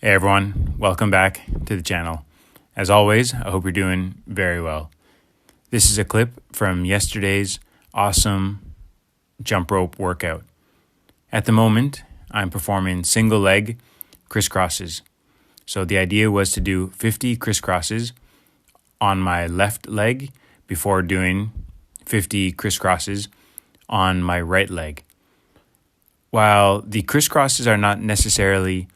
Hey everyone, welcome back to the channel. As always, I hope you're doing very well. This is a clip from yesterday's awesome jump rope workout. At the moment, I'm performing single leg crisscrosses. So the idea was to do 50 crisscrosses on my left leg before doing 50 crisscrosses on my right leg. While the crisscrosses are not necessarily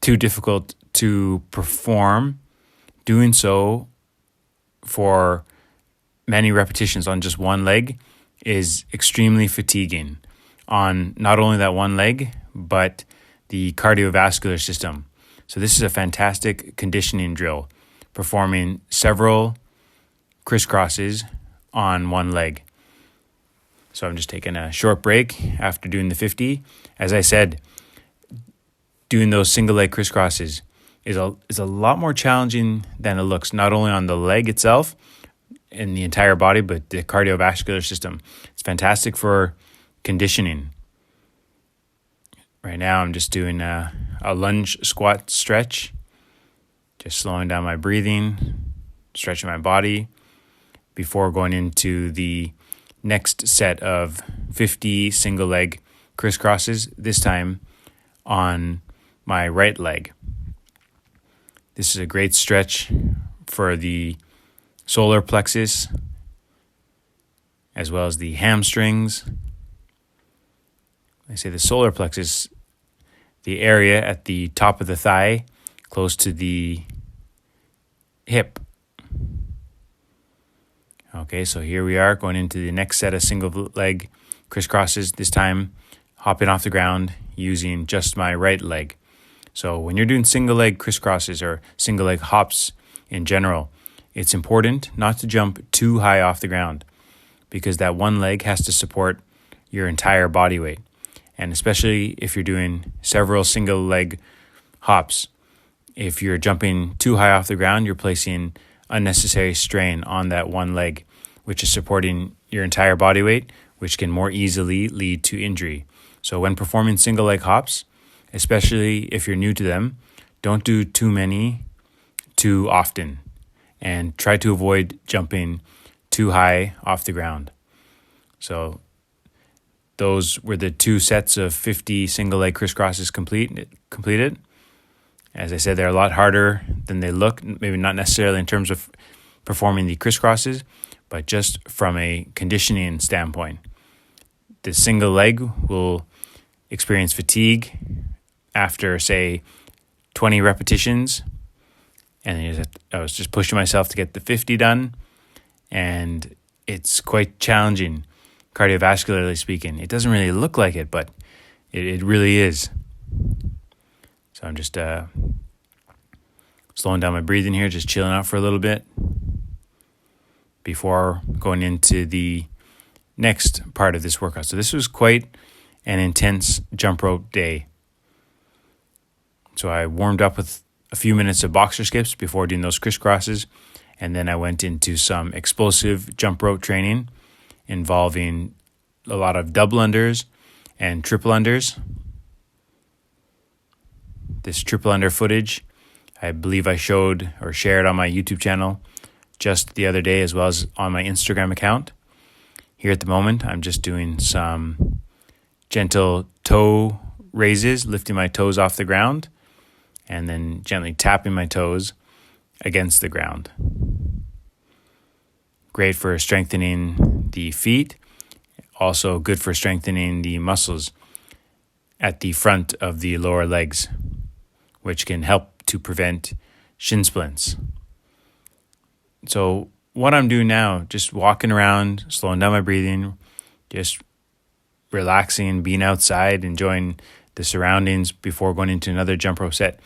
too difficult to perform, doing so for many repetitions on just one leg is extremely fatiguing on not only that one leg, but the cardiovascular system. So this is a fantastic conditioning drill, performing several crisscrosses on one leg. So I'm just taking a short break after doing the 50. As I said, doing those single leg crisscrosses is a lot more challenging than it looks, not only on the leg itself and the entire body, but the cardiovascular system. It's fantastic for conditioning. Right now I'm just doing a lunge squat stretch, just slowing down my breathing, stretching my body before going into the next set of 50 single leg crisscrosses, this time on my right leg. This is a great stretch for the solar plexus as well as the hamstrings. I say the solar plexus, the area at the top of the thigh close to the hip. Okay, so here we are going into the next set of single leg crisscrosses, this time hopping off the ground using just my right leg. So when you're doing single leg crisscrosses or single leg hops in general, it's important not to jump too high off the ground because that one leg has to support your entire body weight. And especially if you're doing several single leg hops, if you're jumping too high off the ground, you're placing unnecessary strain on that one leg, which is supporting your entire body weight, which can more easily lead to injury. So when performing single leg hops, especially if you're new to them, don't do too many too often and try to avoid jumping too high off the ground. So those were the two sets of 50 single leg crisscrosses completed. As I said, they're a lot harder than they look, maybe not necessarily in terms of performing the crisscrosses, but just from a conditioning standpoint. The single leg will experience fatigue after, say, 20 repetitions. And I was just pushing myself to get the 50 done. And it's quite challenging, cardiovascularly speaking. It doesn't really look like it, but it really is. So I'm just slowing down my breathing here, just chilling out for a little bit before going into the next part of this workout. So this was quite an intense jump rope day. So I warmed up with a few minutes of boxer skips before doing those crisscrosses, and then I went into some explosive jump rope training involving a lot of double unders and triple unders. This triple under footage, I believe I showed or shared on my YouTube channel just the other day, as well as on my Instagram account. Here at the moment, I'm just doing some gentle toe raises, lifting my toes off the ground, and then gently tapping my toes against the ground. Great for strengthening the feet, also good for strengthening the muscles at the front of the lower legs, which can help to prevent shin splints. So what I'm doing now, just walking around, slowing down my breathing, just relaxing, being outside, enjoying the surroundings before going into another jump rope set,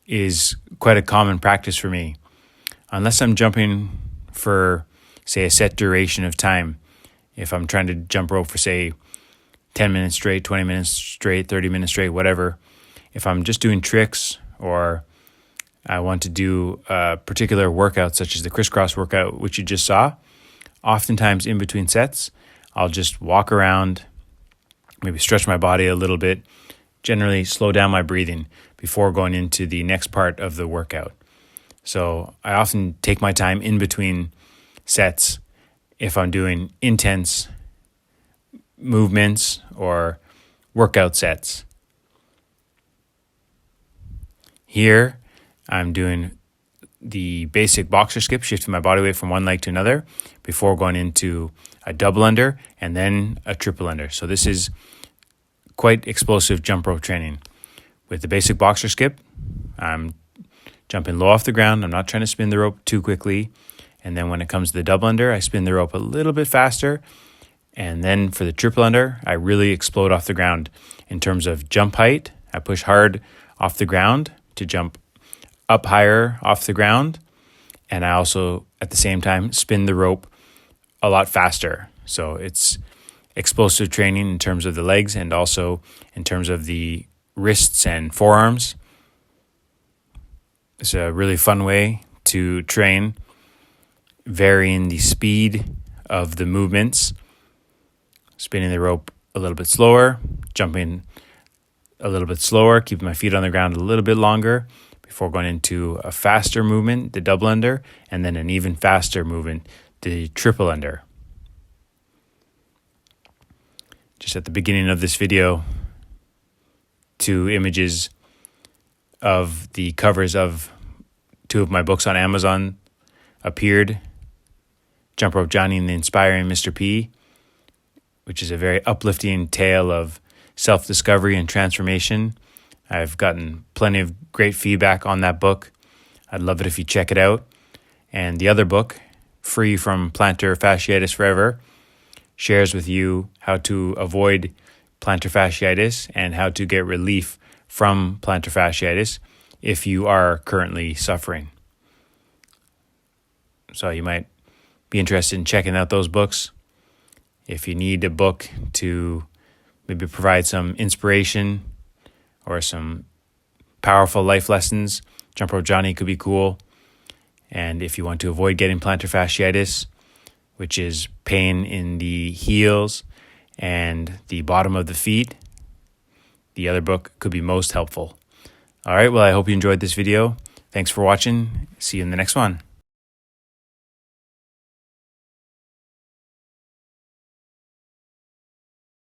is quite a common practice for me. Unless I'm jumping for, say, a set duration of time, if I'm trying to jump rope for, say, 10 minutes straight, 20 minutes straight, 30 minutes straight, whatever. If I'm just doing tricks or I want to do a particular workout, such as the crisscross workout, which you just saw, oftentimes in between sets, I'll just walk around, maybe stretch my body a little bit, generally slow down my breathing, before going into the next part of the workout. So I often take my time in between sets if I'm doing intense movements or workout sets. Here, I'm doing the basic boxer skip, shifting my body weight from one leg to another before going into a double under and then a triple under. So this is quite explosive jump rope training. With the basic boxer skip, I'm jumping low off the ground. I'm not trying to spin the rope too quickly. And then when it comes to the double under, I spin the rope a little bit faster. And then for the triple under, I really explode off the ground in terms of jump height. I push hard off the ground to jump up higher off the ground. And I also, at the same time, spin the rope a lot faster. So it's explosive training in terms of the legs and also in terms of the wrists and forearms. It's a really fun way to train, varying the speed of the movements, spinning the rope a little bit slower, jumping a little bit slower, keeping my feet on the ground a little bit longer before going into a faster movement, the double under, and then an even faster movement, the triple under. Just at the beginning of this video, 2 images of the covers of 2 of my books on Amazon appeared. Jump Rope Johnny and the Inspiring Mr. P, which is a very uplifting tale of self-discovery and transformation. I've gotten plenty of great feedback on that book. I'd love it if you check it out. And the other book, Free from Plantar Fasciitis Forever, shares with you how to avoid plantar fasciitis and how to get relief from plantar fasciitis if you are currently suffering. So you might be interested in checking out those books. If you need a book to maybe provide some inspiration or some powerful life lessons, Jump Rope Johnny could be cool. And if you want to avoid getting plantar fasciitis, which is pain in the heels and the bottom of the feet, the other book could be most helpful. All right, well, I hope you enjoyed this video. Thanks for watching. See you in the next one.